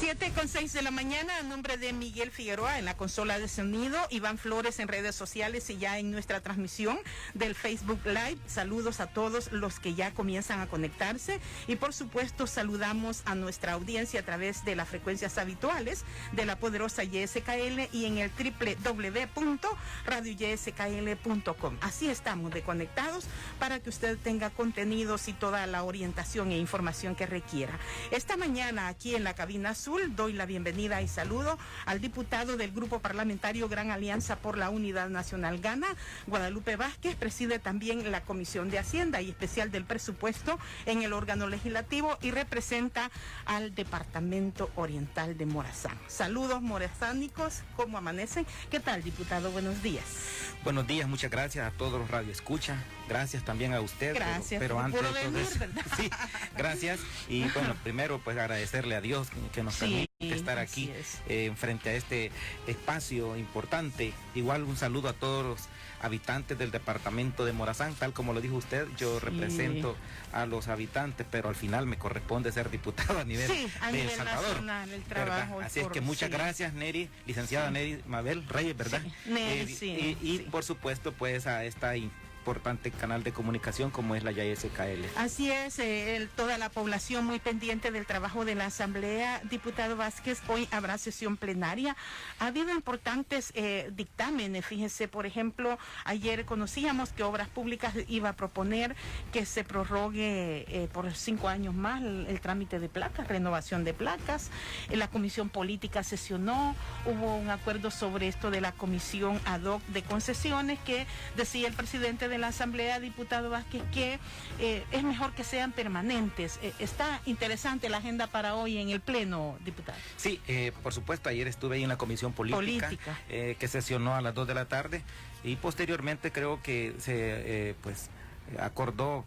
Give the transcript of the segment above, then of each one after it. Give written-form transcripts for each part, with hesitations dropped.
7:06 de la mañana, a nombre de Miguel Figueroa en la consola de sonido, Iván Flores en redes sociales y ya en nuestra transmisión del Facebook Live. Saludos a todos los que ya comienzan a conectarse y por supuesto saludamos a nuestra audiencia a través de las frecuencias habituales de la poderosa YSKL y en el www.radioyskl.com. Así estamos de conectados para que usted tenga contenidos y toda la orientación e información que requiera. Esta mañana aquí en la cabina azul doy la bienvenida y saludo al diputado del Grupo Parlamentario Gran Alianza por la Unidad Nacional Gana, Guadalupe Vázquez. Preside también la Comisión de Hacienda y Especial del Presupuesto en el órgano legislativo y representa al Departamento Oriental de Morazán. Saludos morazánicos, ¿cómo amanecen? ¿Qué tal, diputado? Buenos días. Buenos días, muchas gracias a todos los radioescuchas. Gracias también a usted. Gracias, pero antes de venir, ¿verdad? Sí, gracias. Y bueno, primero pues agradecerle a Dios que nos permite estar aquí frente a este espacio importante. Igual un saludo a todos los habitantes del departamento de Morazán, tal como lo dijo usted, yo represento a los habitantes, pero al final me corresponde ser diputado a nivel de El Salvador. Nacional, el trabajo. Así es que muchas gracias, Neri, licenciada Neri Mabel Reyes, ¿verdad? Y por supuesto, pues a esta importante canal de comunicación como es la YSKL. Así es, toda la población muy pendiente del trabajo de la Asamblea. Diputado Vázquez, hoy habrá sesión plenaria. Ha habido importantes dictámenes, fíjese, por ejemplo, ayer conocíamos que Obras Públicas iba a proponer que se prorrogue por 5 años más el trámite de placas, renovación de placas. La Comisión Política sesionó, hubo un acuerdo sobre esto de la Comisión ad hoc de concesiones que decía el presidente de la Asamblea, diputado Vázquez, que es mejor que sean permanentes. Está interesante la agenda para hoy en el Pleno, diputado. Sí, por supuesto, ayer estuve ahí en la Comisión Política. Que sesionó a las 2 de la tarde y posteriormente creo que se acordó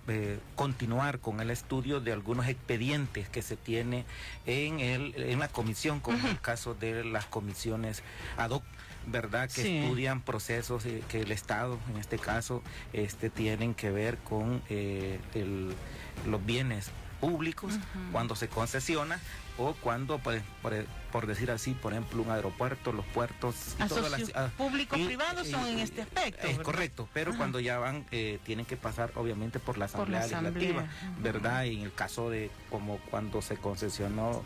continuar con el estudio de algunos expedientes que se tiene en la comisión, como el caso de las comisiones ad hoc, ¿verdad? Que estudian procesos que el Estado, en este caso, tienen que ver con los bienes públicos, cuando se concesiona o cuando, pues, por decir así, por ejemplo, un aeropuerto, los puertos y todas las público-privados son en este aspecto. Es correcto, pero cuando ya van, tienen que pasar obviamente por la Asamblea Legislativa, ¿verdad? Y en el caso de como cuando se concesionó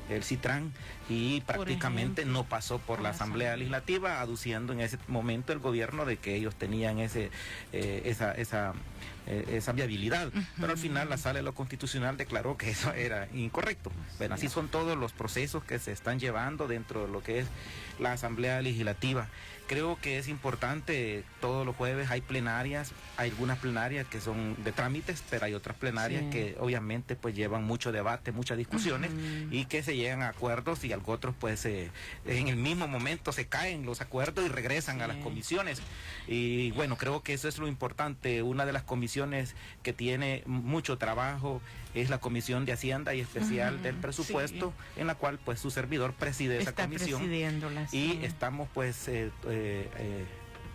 el Citran y prácticamente no pasó por la Asamblea Legislativa, aduciendo en ese momento el gobierno de que ellos tenían esa viabilidad, pero al final la Sala de lo Constitucional declaró que eso era incorrecto. Bueno, así son todos los procesos que se están llevando dentro de lo que es la Asamblea Legislativa. Creo que es importante, todos los jueves hay plenarias, hay algunas plenarias que son de trámites, pero hay otras plenarias que obviamente pues llevan mucho debate, muchas discusiones y que se llegan a acuerdos y otros pues en el mismo momento se caen los acuerdos y regresan a las comisiones. Y bueno, creo que eso es lo importante. Una de las comisiones que tiene mucho trabajo es la Comisión de Hacienda y Especial del Presupuesto, en la cual pues su servidor preside esa comisión y estamos pues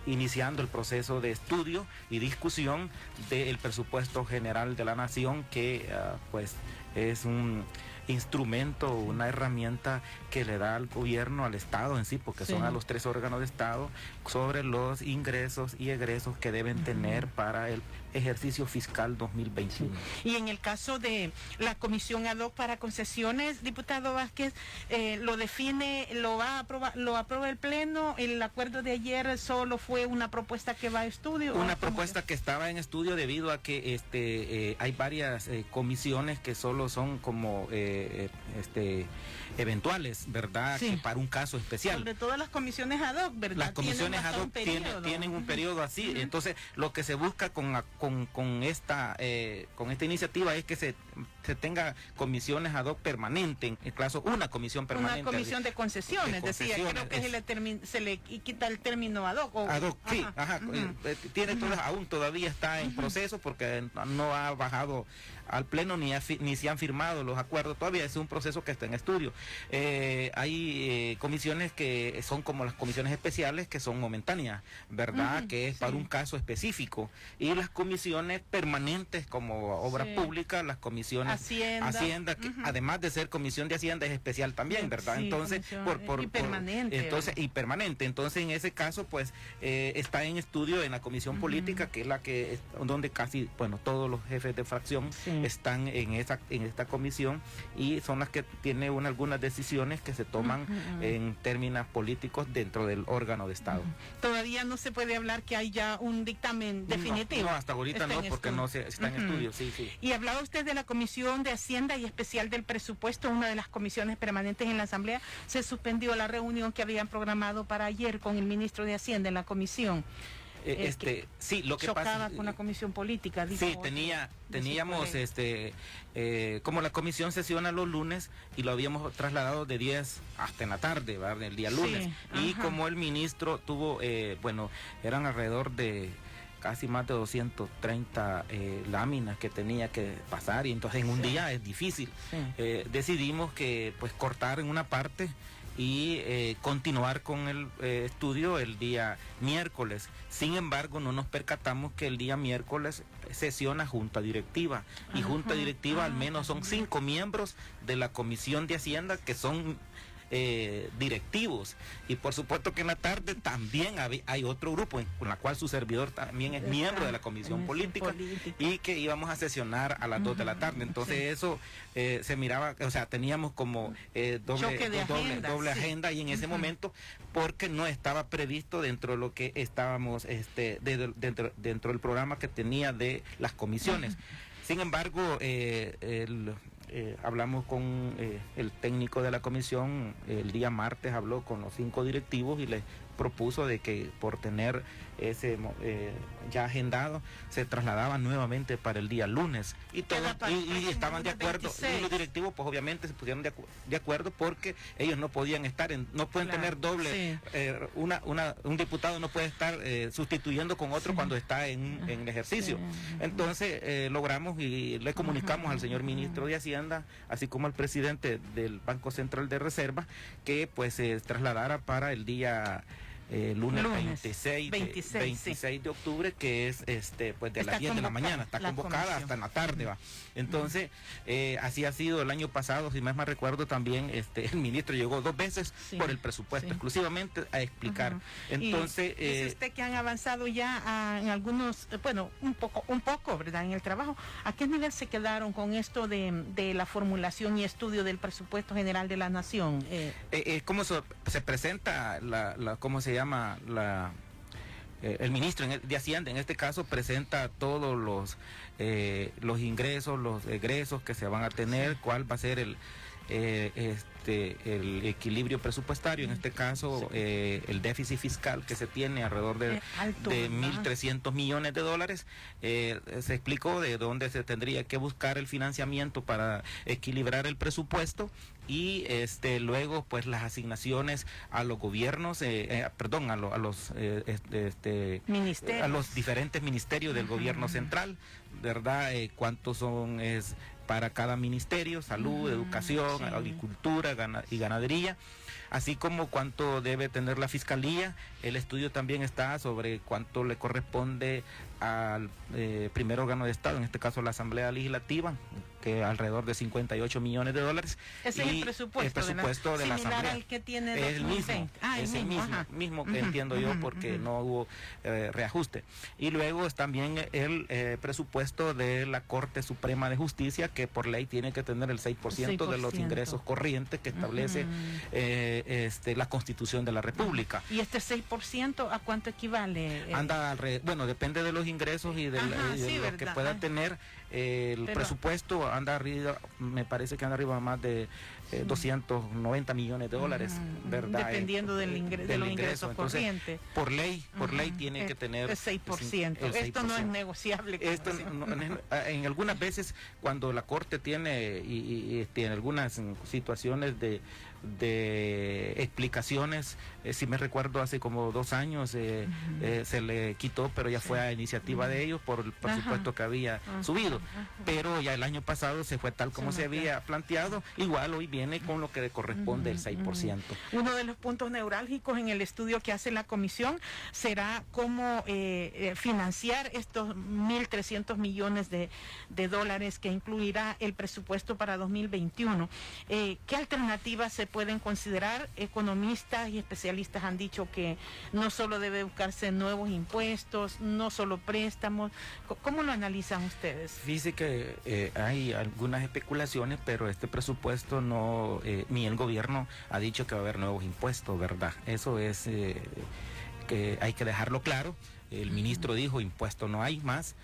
iniciando el proceso de estudio y discusión del presupuesto general de la nación, que pues es un instrumento, una herramienta que le da al gobierno, al Estado en sí, porque son a los 3 órganos de Estado, sobre los ingresos y egresos que deben tener para el ejercicio fiscal 2021. Y en el caso de la Comisión ad hoc para concesiones, diputado Vázquez, lo define, lo aprueba el Pleno. El acuerdo de ayer solo fue una propuesta que va a estudio. Una propuesta que estaba en estudio debido a que hay varias comisiones que solo son como eventuales, ¿verdad? Que para un caso especial. Sobre todo las comisiones ad hoc, ¿verdad? Las comisiones ad hoc tienen un periodo así. Entonces, lo que se busca con esta iniciativa es que se tenga comisiones ad hoc permanente, en el caso una comisión permanente. Una comisión de concesiones, decía, creo que se le quita el término ad hoc. Ad hoc, sí, tiene aún todavía está en proceso porque no ha bajado al Pleno ni se han firmado los acuerdos todavía, es un proceso que está en estudio. Hay comisiones que son como las comisiones especiales, que son momentáneas, ¿verdad? Que es para un caso específico, y las comisiones permanentes como obras públicas, las comisiones Hacienda que además de ser comisión de Hacienda es especial también, ¿verdad? Entonces, y permanente. Entonces, en ese caso, pues, está en estudio en la comisión política, que es la que donde casi, bueno, todos los jefes de fracción están en esta comisión, y son las que tienen algunas decisiones que se toman en términos políticos dentro del órgano de Estado. Todavía no se puede hablar que hay ya un dictamen definitivo. No, hasta ahorita no, porque no está en estudio, sí. Y hablaba usted de la Comisión de Hacienda y especial del presupuesto, una de las comisiones permanentes en la Asamblea. Se suspendió la reunión que habían programado para ayer con el ministro de Hacienda en la comisión. Sí, lo que chocaba pasa con la comisión política. Sí, teníamos como la comisión sesiona los lunes y lo habíamos trasladado de 10 hasta en la tarde, ¿verdad? El día lunes. Y como el ministro tuvo, eran alrededor de casi más de 230 láminas que tenía que pasar, y entonces en un día es difícil. Decidimos que pues cortar en una parte y continuar con el estudio el día miércoles. Sin embargo, no nos percatamos que el día miércoles sesiona junta directiva, y junta directiva al menos son 5 miembros de la Comisión de Hacienda que son directivos, y por supuesto que en la tarde también hay otro grupo con la cual su servidor también es miembro de la comisión política, y que íbamos a sesionar a las 2 de la tarde. Entonces eso se miraba, o sea, teníamos como doble agenda, y en ese momento, porque no estaba previsto dentro de lo que estábamos dentro del programa que tenía de las comisiones. Sin embargo, hablamos con el técnico de la comisión el día martes, habló con los 5 directivos y les propuso de que por tener ese ya agendado se trasladaba nuevamente para el día lunes, y todos y estaban de acuerdo, y los directivos pues obviamente se pusieron de acuerdo, porque ellos no podían estar no pueden tener doble, un diputado no puede estar sustituyendo con otro cuando está en ejercicio. Entonces logramos y le comunicamos al señor ministro de Hacienda, así como al presidente del Banco Central de Reserva, que pues se trasladara para el día lunes 26 de octubre, que es pues de las 10 de la mañana, está convocada hasta en la tarde, va. Entonces, así ha sido el año pasado, si más recuerdo también, el ministro llegó 2 veces por el presupuesto, exclusivamente a explicar. Entonces, dice usted que han avanzado ya en algunos, un poco, ¿verdad?, en el trabajo. ¿A qué nivel se quedaron con esto de la formulación y estudio del presupuesto general de la Nación? ¿Cómo se presenta cómo se llama el ministro de Hacienda? En este caso presenta todos los ingresos, los egresos que se van a tener, cuál va a ser el equilibrio presupuestario, en este caso el déficit fiscal que se tiene alrededor de 1.300 millones de dólares. Se explicó de dónde se tendría que buscar el financiamiento para equilibrar el presupuesto, y luego pues las asignaciones a los gobiernos, a los diferentes ministerios del gobierno central, ¿verdad? Cuántos son para cada ministerio: salud, educación, agricultura y ganadería, así como cuánto debe tener la fiscalía. El estudio también está sobre cuánto le corresponde al primer órgano de Estado, en este caso la Asamblea Legislativa, que alrededor de 58 millones de dólares. Ese es el presupuesto de la Asamblea. Al que tiene es el mismo que entiendo yo, porque no hubo reajuste. Y luego es también el presupuesto de la Corte Suprema de Justicia, que por ley tiene que tener el 6% de los ingresos corrientes que establece la Constitución de la República. ¿Y este 6% a cuánto equivale? Depende de los ingresos y de lo que pueda tener el presupuesto. Anda arriba, me parece que anda arriba más de 290 millones de dólares, ¿verdad? Dependiendo de los ingresos corrientes. Por ley tiene que tener el 6%. Esto no es negociable. Esto en algunas veces cuando la Corte tiene y tiene algunas situaciones de explicaciones, si me recuerdo hace como 2 años se le quitó, pero ya fue a iniciativa de ellos por el presupuesto que había subido, pero ya el año pasado se fue tal como se había planteado, igual hoy viene con lo que le corresponde el 6%. Uno de los puntos neurálgicos en el estudio que hace la comisión será cómo financiar estos 1.300 millones de dólares que incluirá el presupuesto para 2021. ¿Qué alternativas se pueden considerar? Economistas y especialistas han dicho que no solo debe buscarse nuevos impuestos, no solo préstamos. ¿Cómo lo analizan ustedes? Fíjese que hay algunas especulaciones, pero este presupuesto no, ni el gobierno ha dicho que va a haber nuevos impuestos, ¿verdad? Eso es que hay que dejarlo claro. El ministro dijo, impuesto no hay más,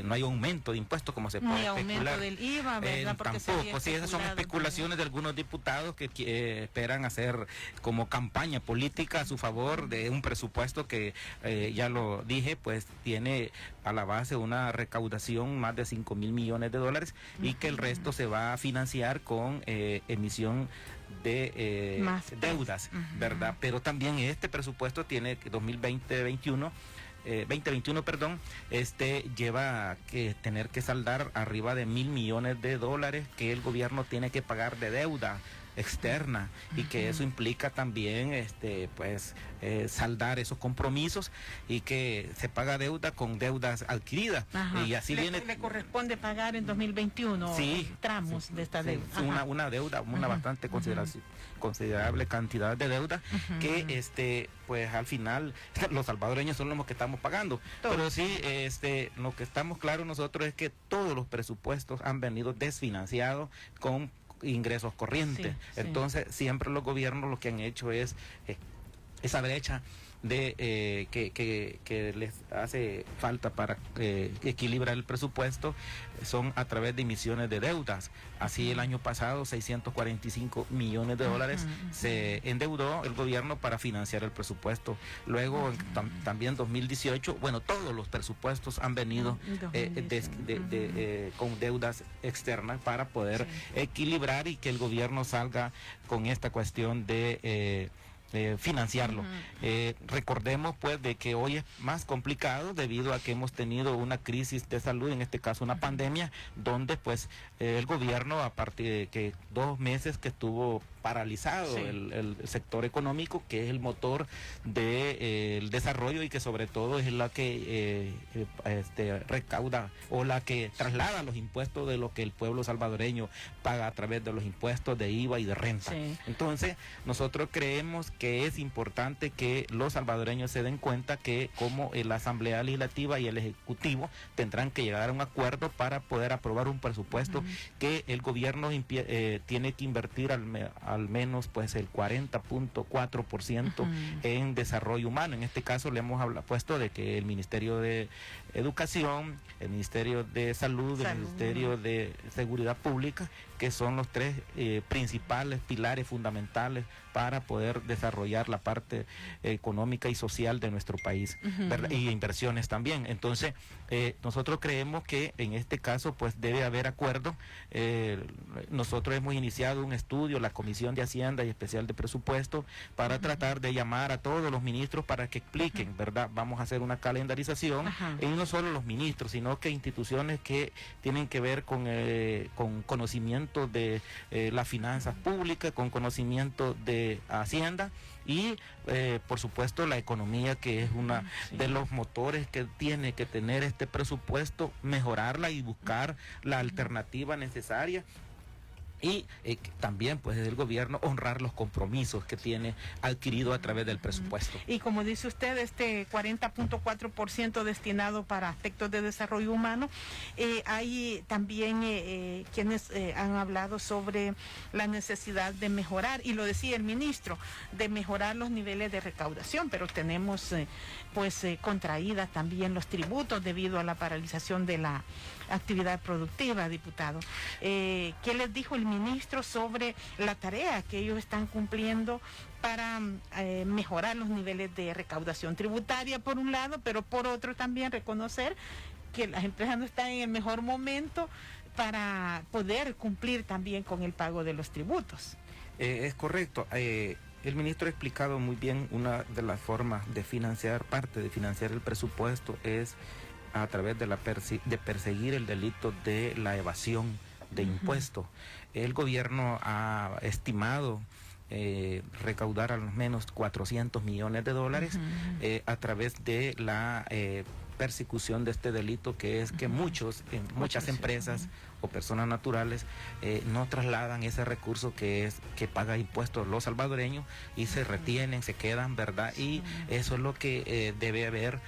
no hay aumento de impuestos como se puede especular. Ni aumento del IVA, ¿verdad? Tampoco, sí, esas son especulaciones de algunos diputados que esperan hacer como campaña política a su favor de un presupuesto que, ya lo dije, pues tiene a la base una recaudación más de 5,000 millones de dólares y que el resto se va a financiar con emisión de deudas, ¿verdad? Pero también este presupuesto tiene 2021, lleva que tener que saldar arriba de 1,000 millones de dólares que el gobierno tiene que pagar de deuda externa y que eso implica también saldar esos compromisos y que se paga deuda con deudas adquiridas. Y así le corresponde pagar en 2021 tramos de esta deuda. Una deuda, una bastante considerable cantidad de deuda que pues al final los salvadoreños son los que estamos pagando. Pero sí, lo que estamos claros nosotros es que todos los presupuestos han venido desfinanciados con ingresos corrientes. Entonces siempre los gobiernos lo que han hecho es esa brecha de que les hace falta para equilibrar el presupuesto son a través de emisiones de deudas. Así el año pasado 645 millones de dólares se endeudó el gobierno para financiar el presupuesto. Luego también 2018, bueno, todos los presupuestos han venido con deudas externas para poder equilibrar y que el gobierno salga con esta cuestión de financiarlo. Recordemos pues de que hoy es más complicado debido a que hemos tenido una crisis de salud, en este caso una pandemia, donde pues el gobierno, a partir de que 2 meses que estuvo paralizado el sector económico, que es el motor del desarrollo y que sobre todo es la que recauda o la que traslada los impuestos de lo que el pueblo salvadoreño paga a través de los impuestos de IVA y de renta. Entonces nosotros creemos que es importante que los salvadoreños se den cuenta que como la Asamblea Legislativa y el Ejecutivo tendrán que llegar a un acuerdo para poder aprobar un presupuesto que el gobierno tiene que invertir al menos pues el 40.4% en desarrollo humano. En este caso le hemos puesto de que el Ministerio de Educación, el Ministerio de Salud, el Ministerio de Seguridad Pública, que son los 3 principales pilares fundamentales para poder desarrollar la parte económica y social de nuestro país, y inversiones también. Entonces, nosotros creemos que en este caso pues debe haber acuerdo. Nosotros hemos iniciado un estudio, la Comisión de Hacienda y Especial de Presupuesto, para tratar de llamar a todos los ministros para que expliquen, ¿verdad? Vamos a hacer una calendarización, y no solo los ministros, sino que instituciones que tienen que ver con conocimiento de las finanzas públicas, con conocimiento de Hacienda y por supuesto la economía, que es una de los motores que tiene que tener este presupuesto, mejorarla y buscar la alternativa necesaria. Y también pues desde el gobierno honrar los compromisos que tiene adquirido a través del presupuesto. Y como dice usted, este 40.4% destinado para aspectos de desarrollo humano, hay también quienes han hablado sobre la necesidad de mejorar, y lo decía el ministro, de mejorar los niveles de recaudación, pero tenemos contraídas también los tributos debido a la paralización de la actividad productiva, diputado. ¿Qué les dijo el ministro sobre la tarea que ellos están cumpliendo para mejorar los niveles de recaudación tributaria por un lado, pero por otro también reconocer que las empresas no están en el mejor momento para poder cumplir también con el pago de los tributos. Es correcto. El ministro ha explicado muy bien una de las formas de financiar, parte de financiar el presupuesto es a través de perseguir el delito de la evasión de impuestos. El gobierno ha estimado recaudar al menos $400 millones a través de la persecución de este delito, que es que muchas empresas o personas naturales no trasladan ese recurso que paga impuestos los salvadoreños y se retienen, se quedan, ¿verdad? Y eso es lo que debe haber,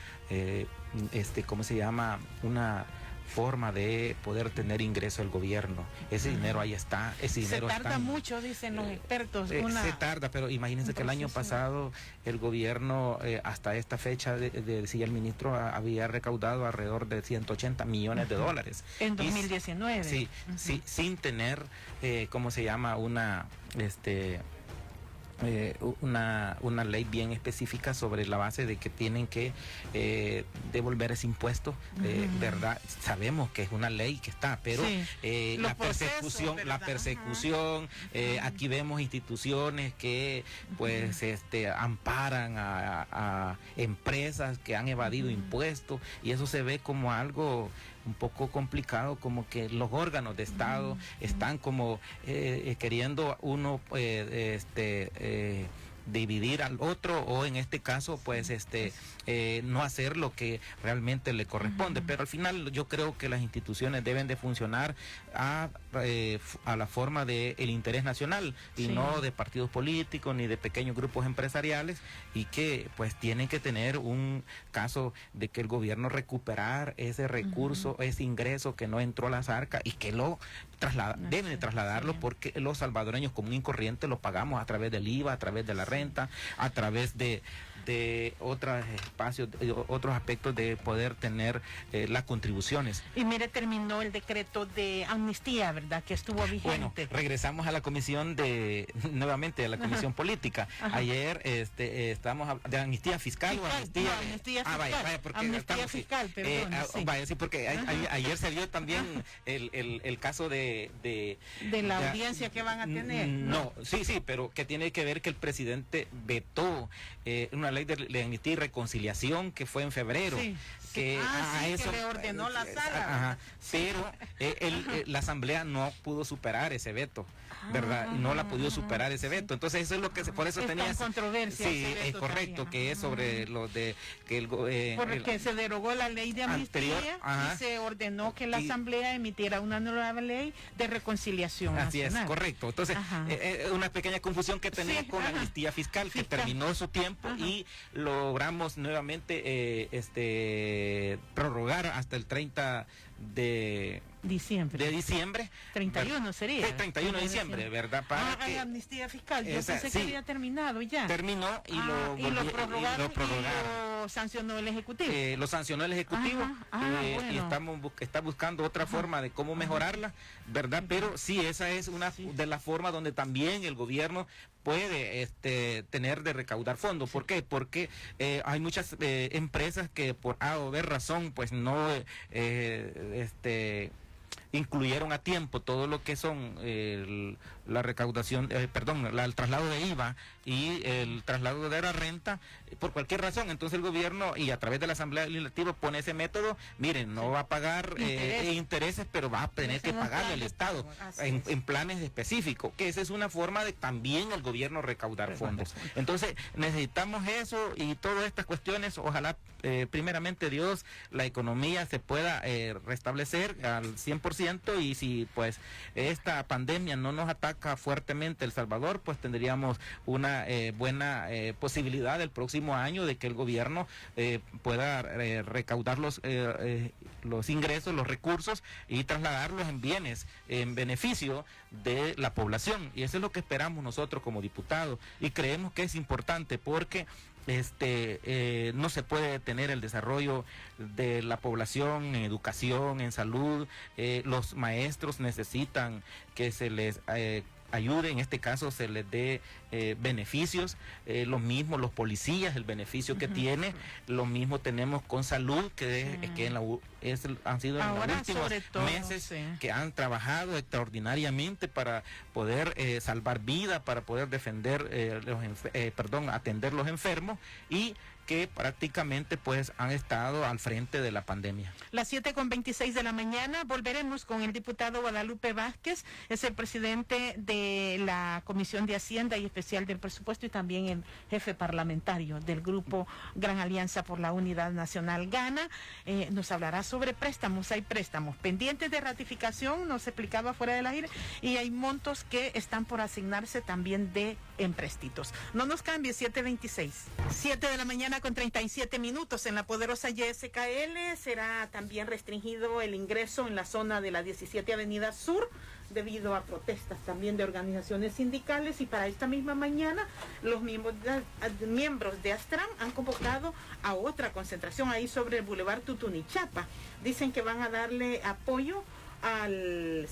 ¿cómo se llama? Una forma de poder tener ingreso al gobierno. Ese dinero ahí está, ese dinero se tarda mucho, dicen los expertos. Se tarda, pero imagínense que el año pasado el gobierno hasta esta fecha, decía el ministro, había recaudado alrededor de $180 millones. En 2019. Sí, sí, sin tener, ¿cómo se llama? Una ley bien específica sobre la base de que tienen que devolver ese impuesto, ¿verdad? Sabemos que es una ley que está, pero la persecución, aquí vemos instituciones que pues amparan a empresas que han evadido impuestos, y eso se ve como algo un poco complicado, como que los órganos de Estado están como queriendo uno dividir al otro, o en este caso pues no hacer lo que realmente le corresponde. Pero al final yo creo que las instituciones deben de funcionar a la forma del interés nacional y no de partidos políticos ni de pequeños grupos empresariales, y que pues tienen que tener un caso de que el gobierno recuperar ese recurso, ese ingreso que no entró a las arcas, y que lo deben de trasladarlo, porque los salvadoreños común y corriente lo pagamos a través del IVA, a través de la renta, a través de otros espacios, otros aspectos de poder tener las contribuciones. Y mire, terminó el decreto de amnistía, ¿verdad?, que estuvo vigente. Bueno, regresamos a la comisión nuevamente a la comisión política. Ayer estábamos de amnistía fiscal o amnistía. No, amnistía fiscal. Vaya, porque amnistía fiscal, perdón. Vaya, sí, porque ayer se dio también el caso de la audiencia que van a tener. No, sí, pero que tiene que ver que el presidente vetó una ley de amnistía y reconciliación que fue en febrero. Que le ordenó la sala. Pero la asamblea no pudo superar ese veto, ¿verdad? No la ha podido superar ese veto. Entonces eso es lo que por eso tenía controversia. Sí, es correcto, también. Que es sobre lo de que porque se derogó la ley de amnistía y se ordenó que la asamblea emitiera una nueva ley de reconciliación. Así nacional. Es, correcto. Entonces una pequeña confusión que tenía con la amnistía fiscal, que terminó su tiempo y logramos nuevamente prorrogar hasta el 30 de diciembre. 31 sería. Sí, 31 de diciembre, ¿verdad? Hay amnistía fiscal. Yo pensé que había terminado ya. Terminó y lo prorrogaron. Y lo sancionó el Ejecutivo. Lo sancionó el Ejecutivo y está buscando otra forma de cómo mejorarla, ¿verdad? Pero sí, esa es una de las formas donde también el gobierno puede tener de recaudar fondos. ¿Por qué? Porque hay muchas empresas que por A o B razón pues no incluyeron a tiempo todo lo que son la recaudación, el traslado de IVA y el traslado de la renta, por cualquier razón. Entonces el gobierno, y a través de la Asamblea Legislativa, pone ese método. Miren, no va a pagar intereses, pero va a tener que pagarle al Estado en planes específicos, que esa es una forma de también el gobierno recaudar fondos. Entonces necesitamos eso y todas estas cuestiones. Ojalá primeramente Dios, la economía se pueda restablecer al 100%, y si pues esta pandemia no nos ataca fuertemente El Salvador, pues tendríamos una buena posibilidad el próximo año de que el gobierno pueda recaudar los ingresos, los recursos, y trasladarlos en bienes en beneficio de la población, y eso es lo que esperamos nosotros como diputados, y creemos que es importante porque no se puede detener el desarrollo de la población en educación, en salud. Los maestros necesitan que se les ayude, en este caso se les dé beneficios, lo mismo los policías, el beneficio que tiene, lo mismo tenemos con salud, que han sido en los últimos meses que han trabajado extraordinariamente para poder salvar vidas, para poder defender, atender los enfermos, y que prácticamente pues han estado al frente de la pandemia. Las 7:26 de la mañana volveremos con el diputado Guadalupe Vázquez, es el presidente de la Comisión de Hacienda y Especial del Presupuesto y también el jefe parlamentario del Grupo Gran Alianza por la Unidad Nacional Gana. Nos hablará sobre préstamos. Hay préstamos pendientes de ratificación, nos explicaba fuera del aire, y hay montos que están por asignarse también de empréstitos. No nos cambie, 7:26. 7 de la mañana con 37 minutos. En la poderosa YSKL será también restringido el ingreso en la zona de la 17 Avenida Sur debido a protestas también de organizaciones sindicales, y para esta misma mañana los miembros de Astram han convocado a otra concentración ahí sobre el Boulevard Tutunichapa. Dicen que van a darle apoyo al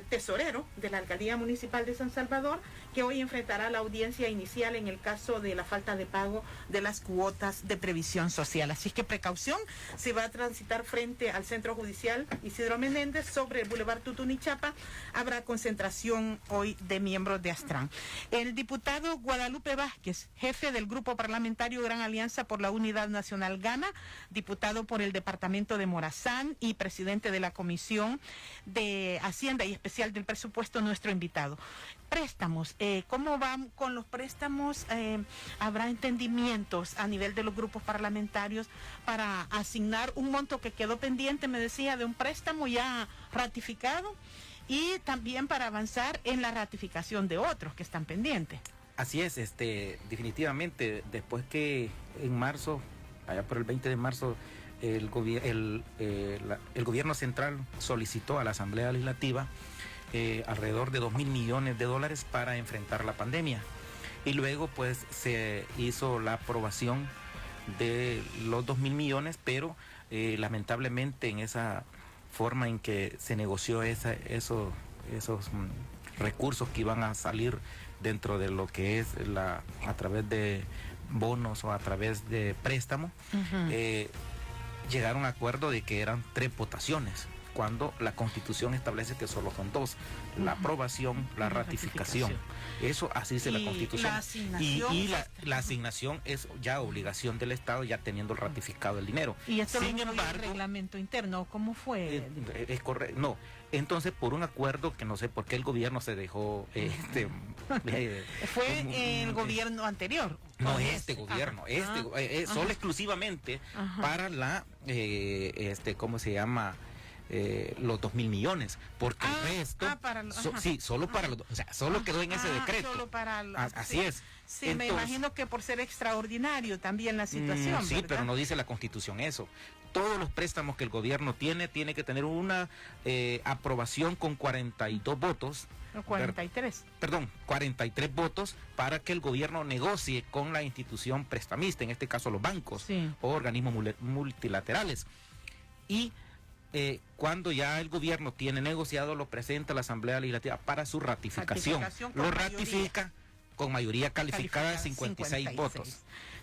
tesorero de la Alcaldía Municipal de San Salvador, que hoy enfrentará la audiencia inicial en el caso de la falta de pago de las cuotas de previsión social. Así que precaución, se va a transitar frente al Centro Judicial Isidro Menéndez sobre el Boulevard Tutunichapa. Habrá concentración hoy de miembros de Astran. El diputado Guadalupe Vázquez, jefe del Grupo Parlamentario Gran Alianza por la Unidad Nacional Gana, diputado por el departamento de Morazán y presidente de la Comisión de Hacienda y Especial del Presupuesto, nuestro invitado. Préstamos, ¿cómo van con los préstamos? ¿Habrá entendimientos a nivel de los grupos parlamentarios para asignar un monto que quedó pendiente, me decía, de un préstamo ya ratificado, y también para avanzar en la ratificación de otros que están pendientes? Así es, definitivamente, después que en marzo, allá por el 20 de marzo, el gobierno central solicitó a la Asamblea Legislativa alrededor de $2,000 millones para enfrentar la pandemia, y luego pues se hizo la aprobación de los $2,000 millones, pero lamentablemente en esa forma en que se negoció esos recursos que iban a salir dentro de lo que es a través de bonos o a través de préstamos, llegaron a acuerdo de que eran 3 votaciones, cuando la Constitución establece que solo son 2, la aprobación, la ratificación. Eso así dice la Constitución. La asignación es ya obligación del Estado, ya teniendo ratificado el dinero. ¿Y esto sin embargo, el reglamento interno cómo fue? Es correcto, no. Entonces, por un acuerdo que no sé por qué el gobierno se dejó... ¿Fue el gobierno anterior? No, gobierno, solo exclusivamente para la, ¿cómo se llama? Los $2,000 millones, porque el resto, solo para los, o sea, solo quedó en ese decreto. Solo para así es. Sí, entonces, me imagino que por ser extraordinario también la situación. Sí, ¿verdad? Pero no dice la Constitución eso. Todos los préstamos que el gobierno tiene que tener una aprobación con 42 votos. 43. Perdón, 43 votos para que el gobierno negocie con la institución prestamista, en este caso los bancos o organismos multilaterales. Y cuando ya el gobierno tiene negociado, lo presenta a la Asamblea Legislativa para su ratificación. Lo ratifica con mayoría calificada de 56 votos.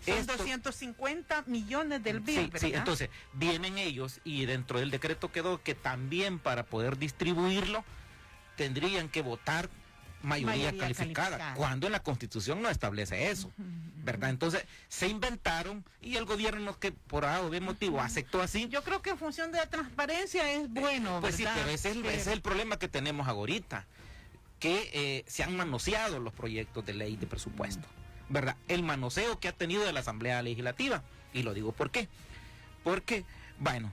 Son 250 millones del BID, sí, entonces vienen ellos y dentro del decreto quedó que también para poder distribuirlo tendrían que votar mayoría calificada, cuando en la Constitución no establece eso, ¿verdad? Entonces se inventaron y el gobierno, que por algún motivo aceptó así. Yo creo que en función de la transparencia es bueno, pues ¿verdad? Sí, pero ese es el problema que tenemos ahorita, que se han manoseado los proyectos de ley de presupuesto, ¿verdad? El manoseo que ha tenido de la Asamblea Legislativa, y lo digo ¿por qué? Porque, bueno,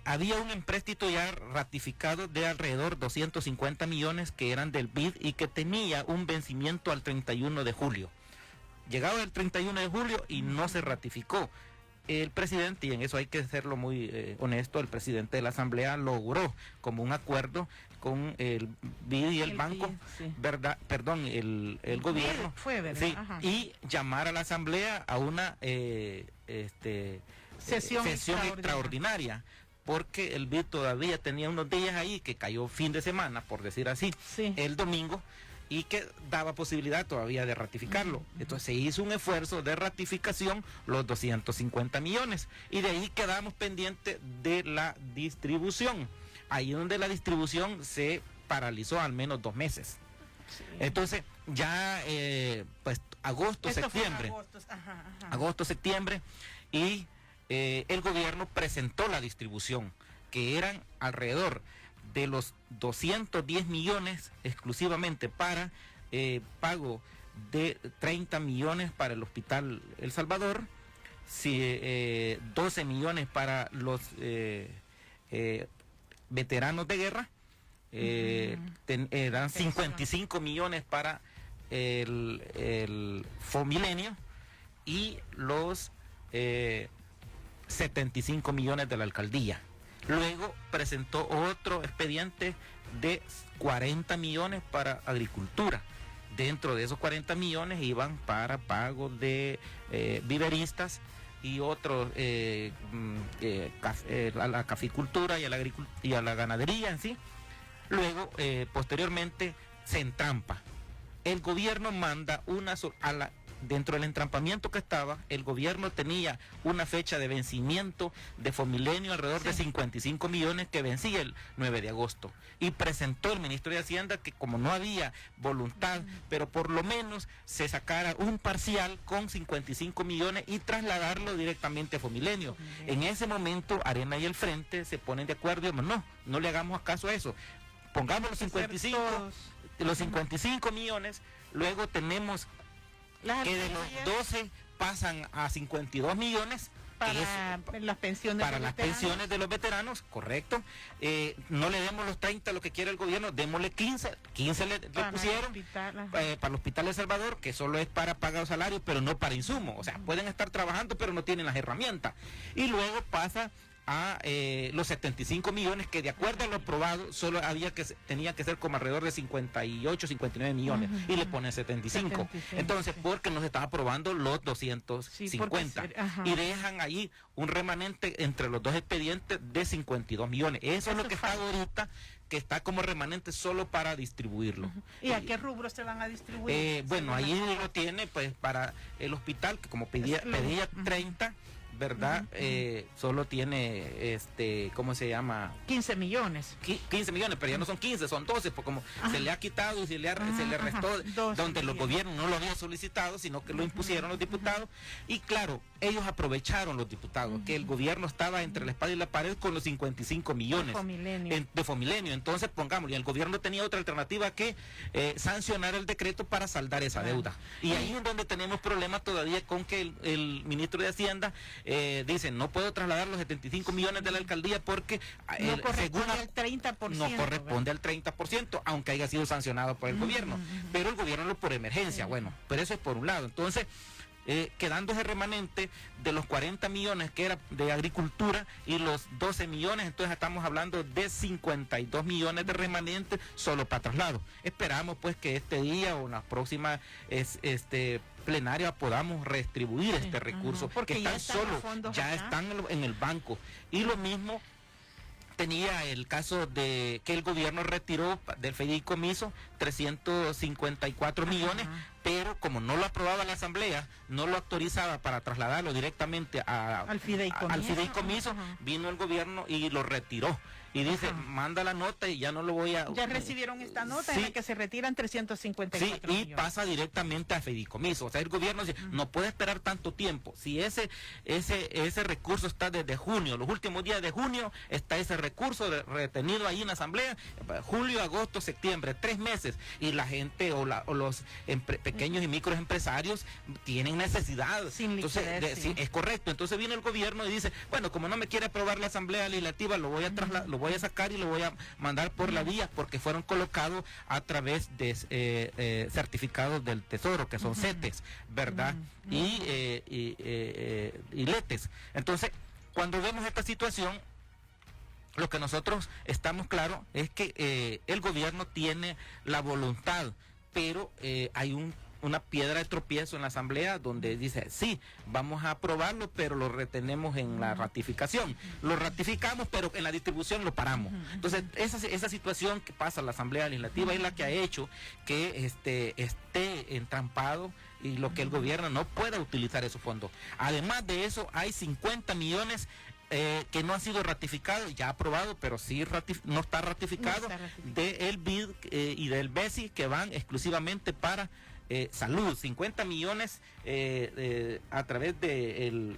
había un empréstito ya ratificado de alrededor de 250 millones que eran del BID y que tenía un vencimiento al 31 de julio. Llegado el 31 de julio y no se ratificó. El presidente, y en eso hay que serlo muy honesto, el presidente de la Asamblea logró como un acuerdo con el BID y el banco, BID, sí. ¿verdad? Perdón, el gobierno. Fue, ¿verdad? Sí, Ajá. y llamar a la asamblea a una sesión extraordinaria, porque el BID todavía tenía unos días ahí que cayó fin de semana, por decir así, sí, el domingo, y que daba posibilidad todavía de ratificarlo. Entonces se hizo un esfuerzo de ratificación, los 250 millones, y de ahí quedamos pendientes de la distribución. Ahí donde la distribución se paralizó al menos 2 meses. Sí. Entonces ya pues agosto, septiembre, agosto, septiembre, y el gobierno presentó la distribución, que eran alrededor de los 210 millones exclusivamente para pago de 30 millones para el Hospital El Salvador, 12 millones para los veteranos de guerra, dan 55 millones para el Fomilenio y los 75 millones de la alcaldía. Luego presentó otro expediente de 40 millones para agricultura. Dentro de esos 40 millones iban para pago de viveristas y otros a la caficultura y a la ganadería en sí. Luego, posteriormente, se entrampa. El gobierno manda dentro del entrampamiento que estaba, el gobierno tenía una fecha de vencimiento de Fomilenio alrededor de 55 millones que vencía el 9 de agosto. Y presentó el ministro de Hacienda que como no había voluntad, pero por lo menos se sacara un parcial con 55 millones y trasladarlo directamente a Fomilenio. En ese momento, Arena y el Frente se ponen de acuerdo y dicen, no le hagamos caso a eso. Pongamos los 55 millones, luego tenemos que de los 12 pasan a 52 millones para las pensiones de los veteranos, correcto. No le demos los 30 lo que quiere el gobierno, démosle 15 le pusieron para el Hospital de Salvador, que solo es para pagar los salarios, pero no para insumos. O sea, pueden estar trabajando, pero no tienen las herramientas. Y luego pasa a los 75 millones que de acuerdo a lo aprobado solo tenía que ser como alrededor de 58, 59 millones y le ponen 75. Entonces, porque no se están aprobando los 250 y dejan ahí un remanente entre los dos expedientes de 52 millones. Eso es lo que está ahorita, que está como remanente solo para distribuirlo. ¿Y a qué rubros se van a distribuir? Bueno, ahí lo tiene pues para el hospital, que como pedía 30, ¿verdad? Solo tiene, ¿cómo se llama? 15 millones. 15 millones, pero ya no son 15, son 12, porque como se le ha quitado y se le restó, 12, donde los gobiernos no lo habían solicitado, sino que lo impusieron los diputados. Y claro, ellos aprovecharon los diputados, que el gobierno estaba entre la espada y la pared con los 55 millones de Fomilenio. Entonces, y el gobierno tenía otra alternativa que sancionar el decreto para saldar esa deuda. Y ahí es donde tenemos problemas todavía con que el ministro de Hacienda dice, no puedo trasladar los 75 millones de la alcaldía porque no corresponde al 30%. No corresponde al 30%, aunque haya sido sancionado por el gobierno. Pero el gobierno lo por emergencia. Bueno, pero eso es por un lado. Entonces, quedando ese remanente de los 40 millones que era de agricultura y los 12 millones, entonces estamos hablando de 52 millones de remanentes solo para traslado. Esperamos pues que este día o en la próxima plenaria podamos redistribuir este recurso, porque están en el banco. Y lo mismo tenía el caso de que el gobierno retiró del fideicomiso 354 millones, pero como no lo aprobaba la asamblea, no lo autorizaba para trasladarlo directamente al fideicomiso, vino el gobierno y lo retiró. Y dice, manda la nota y ya no lo voy a... Ya recibieron esta nota en la que se retiran 354 millones. Y pasa directamente a fideicomiso. O sea, el gobierno dice, no puede esperar tanto tiempo. Si ese recurso está desde junio, los últimos días de junio, está ese recurso retenido ahí en la asamblea, julio, agosto, septiembre, 3 meses. Y la gente o los pequeños y microempresarios tienen necesidad. Entonces, es correcto. Entonces viene el gobierno y dice, bueno, como no me quiere aprobar la asamblea legislativa, lo voy a trasladar, lo voy a sacar y lo voy a mandar por la vía, porque fueron colocados a través de certificados del Tesoro, que son CETES, ¿verdad? Y LETES. Entonces, cuando vemos esta situación, lo que nosotros estamos claros es que el gobierno tiene la voluntad, pero hay una piedra de tropiezo en la Asamblea donde dice, sí, vamos a aprobarlo, pero lo retenemos en la ratificación. Lo ratificamos, pero en la distribución lo paramos. Entonces, esa situación que pasa en la Asamblea Legislativa es la que ha hecho que esté entrampado y lo que el gobierno no pueda utilizar esos fondos. Además de eso, hay 50 millones que no ha sido ratificado, ya aprobado, pero sí no está ratificado, del BID y del BESI, que van exclusivamente para salud. 50 millones a través del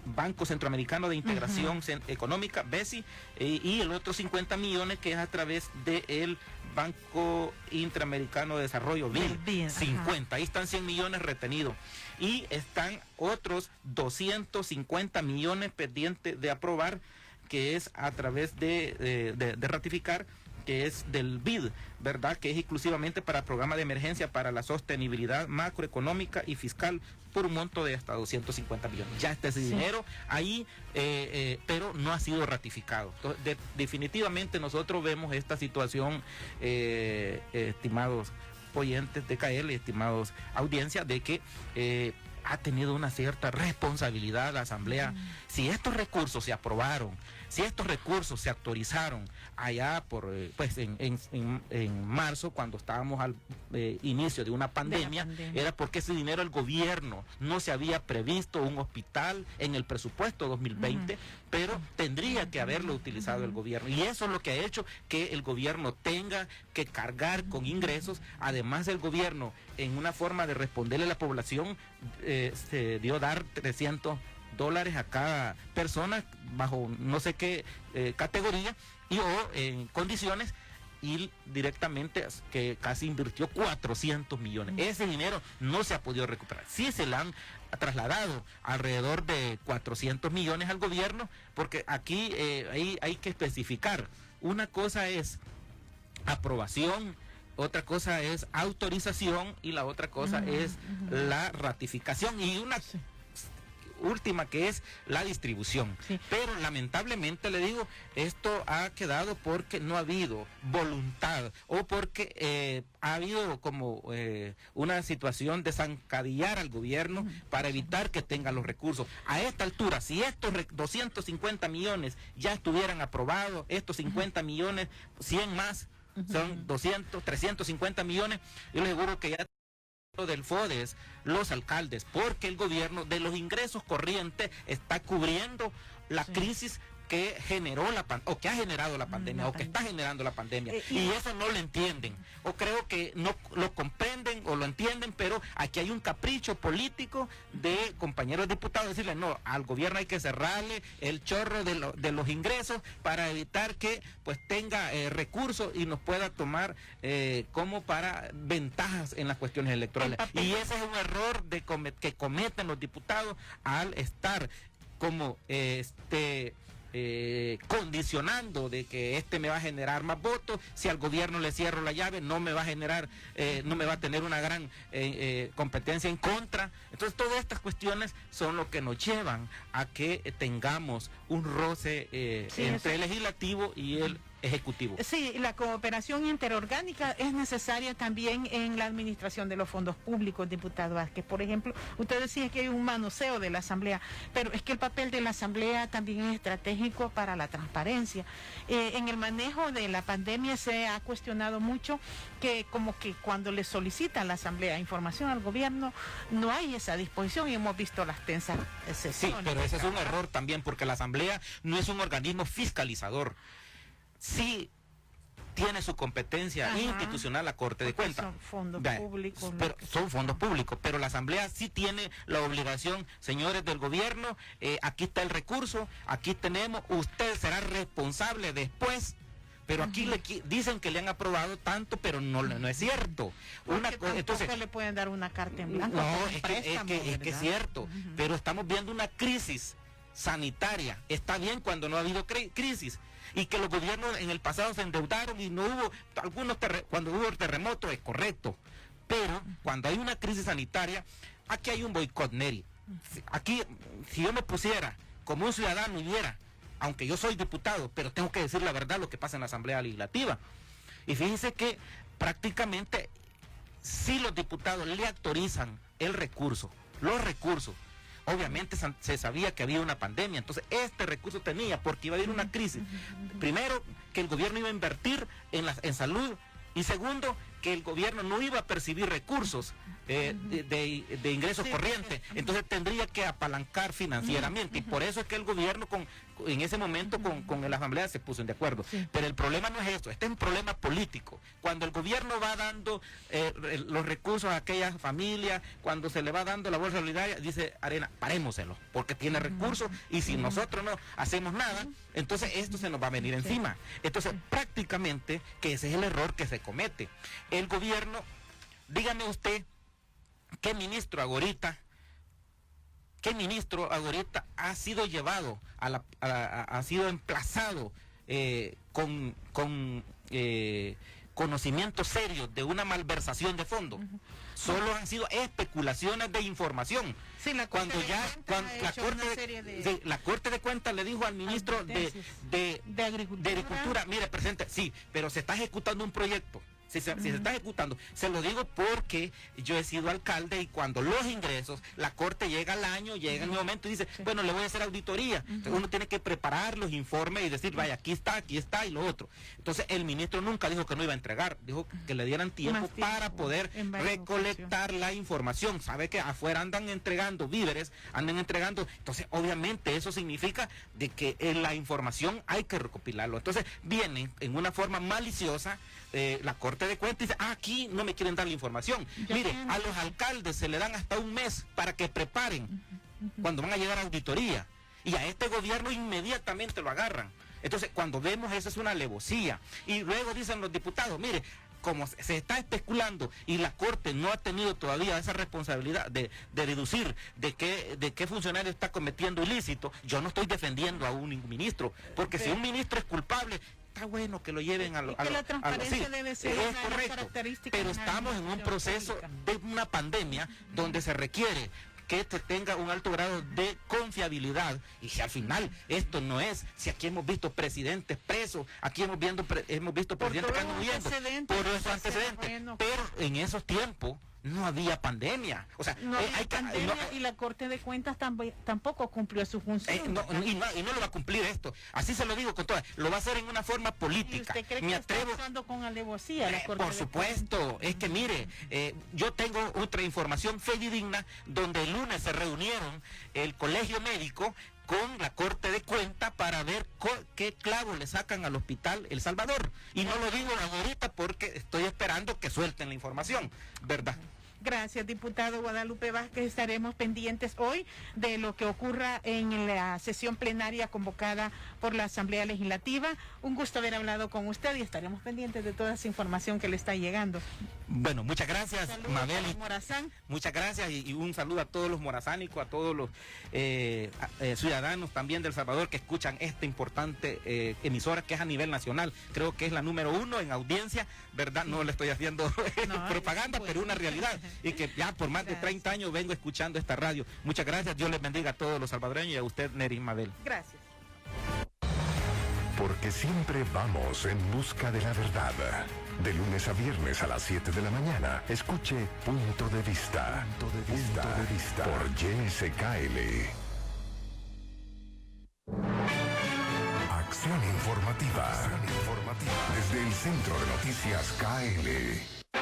Banco Centroamericano de Integración Económica, BESI, y el otro 50 millones que es a través del Banco Interamericano de Desarrollo, BID, 50, ahí están 100 millones retenidos. Y están otros 250 millones pendientes de aprobar, que es a través de ratificar, que es del BID, ¿verdad? Que es exclusivamente para programa de emergencia para la sostenibilidad macroeconómica y fiscal por un monto de hasta 250 millones. Ya está ese dinero ahí, pero no ha sido ratificado. Entonces, definitivamente nosotros vemos esta situación, estimados oyentes de KL, estimados audiencias, de que ha tenido una cierta responsabilidad la Asamblea. Si estos recursos se aprobaron, si estos recursos se autorizaron allá por en marzo, cuando estábamos al inicio de una pandemia, era porque ese dinero el gobierno no se había previsto un hospital en el presupuesto 2020, pero tendría que haberlo utilizado el gobierno, y eso es lo que ha hecho que el gobierno tenga que cargar con ingresos. Además, el gobierno, en una forma de responderle a la población, se dio dar $300 a cada persona bajo no sé qué categoría o en condiciones, y directamente que casi invirtió 400 millones. Ese dinero no se ha podido recuperar. Sí se le han trasladado alrededor de 400 millones al gobierno, porque aquí hay que especificar. Una cosa es aprobación, otra cosa es autorización y la otra cosa es la ratificación, y una última que es la distribución. Pero lamentablemente, le digo, esto ha quedado porque no ha habido voluntad, o porque ha habido como una situación de zancadillar al gobierno para evitar que tenga los recursos. A esta altura, si estos 250 millones ya estuvieran aprobados, estos 50 millones, 100 más, son 200, 350 millones, yo les juro que ya del FODES, los alcaldes, porque el gobierno de los ingresos corrientes está cubriendo la crisis que generó o que ha generado la pandemia, o que está generando la pandemia, y eso no lo entienden, o creo que no lo comprenden o lo entienden, pero aquí hay un capricho político de compañeros diputados, decirle, no, al gobierno hay que cerrarle el chorro de los ingresos para evitar que pues tenga recursos y nos pueda tomar como para ventajas en las cuestiones electorales. Y ese es un error que cometen los diputados al estar como condicionando de que me va a generar más votos, si al gobierno le cierro la llave no me va a generar, no me va a tener una gran competencia en contra. Entonces, todas estas cuestiones son lo que nos llevan a que tengamos un roce entre el legislativo y el ejecutivo. Sí, la cooperación interorgánica es necesaria también en la administración de los fondos públicos, diputado Vázquez. Por ejemplo, usted decía que hay un manoseo de la Asamblea, pero es que el papel de la Asamblea también es estratégico para la transparencia. En el manejo de la pandemia se ha cuestionado mucho que como que cuando le solicita a la Asamblea información al gobierno, no hay esa disposición, y hemos visto las tensas sesiones. Sí, pero ese es un error también, porque la Asamblea no es un organismo fiscalizador. Sí tiene su competencia institucional la Corte de Cuentas. Son fondos públicos. Pero son fondos públicos, pero la Asamblea sí tiene la obligación, señores del gobierno, aquí está el recurso, aquí tenemos, usted será responsable después. Pero aquí dicen que le han aprobado tanto, pero no es cierto. Entonces le pueden dar una carta en blanco. No, es que es cierto, pero estamos viendo una crisis sanitaria. Está bien cuando no ha habido crisis, y que los gobiernos en el pasado se endeudaron y no hubo cuando hubo el terremoto, es correcto, pero cuando hay una crisis sanitaria, aquí hay un boicot, Neri. Aquí, si yo me pusiera como un ciudadano y viera aunque yo soy diputado, pero tengo que decir la verdad lo que pasa en la Asamblea Legislativa. Y fíjense que prácticamente si los diputados le autorizan los recursos, obviamente se sabía que había una pandemia, entonces este recurso tenía, porque iba a haber una crisis. Primero, que el gobierno iba a invertir en salud, y segundo, que el gobierno no iba a percibir recursos de ingresos corrientes, entonces tendría que apalancar financieramente, y por eso es que el gobierno en ese momento con la Asamblea se puso de acuerdo. Pero el problema no es esto, este es un problema político. Cuando el gobierno va dando los recursos a aquellas familias, cuando se le va dando la bolsa solidaria, dice Arena, parémoselo, porque tiene recursos, y si nosotros no hacemos nada, entonces esto se nos va a venir encima. Entonces prácticamente que ese es el error que se comete. El gobierno, dígame usted, ¿qué ministro ahorita ha sido llevado ha sido emplazado con conocimientos serios de una malversación de fondos? Solo han sido especulaciones de información. Sí, la Corte de Cuentas le dijo al ministro de Agricultura, mire, presidente, sí, pero se está ejecutando un proyecto. Si se está ejecutando, se lo digo porque yo he sido alcalde, y cuando los ingresos, la Corte llega al año, llega en un momento y dice, bueno, le voy a hacer auditoría. Entonces uno tiene que preparar los informes y decir, vaya, aquí está y lo otro. Entonces el ministro nunca dijo que no iba a entregar, dijo que le dieran tiempo para poder recolectar la información. Sabe que afuera andan entregando víveres, entonces obviamente eso significa de que la información hay que recopilarlo. Entonces vienen en una forma maliciosa la Corte de Cuentas y dice, aquí no me quieren dar la información. Mire, a los alcaldes se le dan hasta un mes para que preparen cuando van a llegar a auditoría, y a este gobierno inmediatamente lo agarran. Entonces cuando vemos eso es una alevosía, y luego dicen los diputados, mire, como se está especulando y la Corte no ha tenido todavía esa responsabilidad de deducir de qué funcionario está cometiendo ilícito, yo no estoy defendiendo a un ministro, porque si un ministro es culpable, está bueno que lo lleven a la transparencia debe ser es correcto, pero estamos en un proceso de una pandemia donde se requiere que tenga un alto grado de confiabilidad, y si al final esto no es, si aquí hemos visto presidentes presos, aquí hemos visto presidentes que andan huyendo por los antecedentes, pero en esos tiempos no había pandemia. O sea, no había pandemia, y la Corte de Cuentas tampoco cumplió su función. Y no lo va a cumplir esto. Así se lo digo con toda. Lo va a hacer en una forma política. ¿Y usted cree que está actuando con alevosía la Corte por supuesto. Es que mire, yo tengo otra información fidedigna donde el lunes se reunieron el Colegio Médico con la Corte de Cuentas para ver qué clavo le sacan al Hospital El Salvador. Y no lo digo ahorita porque estoy esperando que suelten la información, ¿verdad? Gracias, diputado Guadalupe Vázquez. Estaremos pendientes hoy de lo que ocurra en la sesión plenaria convocada por la Asamblea Legislativa. Un gusto haber hablado con usted, y estaremos pendientes de toda esa información que le está llegando. Bueno, muchas gracias, Mabel. Morazán. Muchas gracias, y un saludo a todos los morazánicos, a todos los ciudadanos también de El Salvador que escuchan esta importante emisora que es a nivel nacional. Creo que es la número 1 en audiencia, ¿verdad? No le estoy haciendo propaganda, pero una realidad. Y que ya por más de 30 años vengo escuchando esta radio. Muchas gracias, Dios les bendiga a todos los salvadoreños y a usted, Neri Mabel. Gracias. Porque siempre vamos en busca de la verdad. De lunes a viernes a las 7 de la mañana, escuche Punto de Vista. Punto de Vista. Por YSKL. Acción informativa. Desde el Centro de Noticias KL.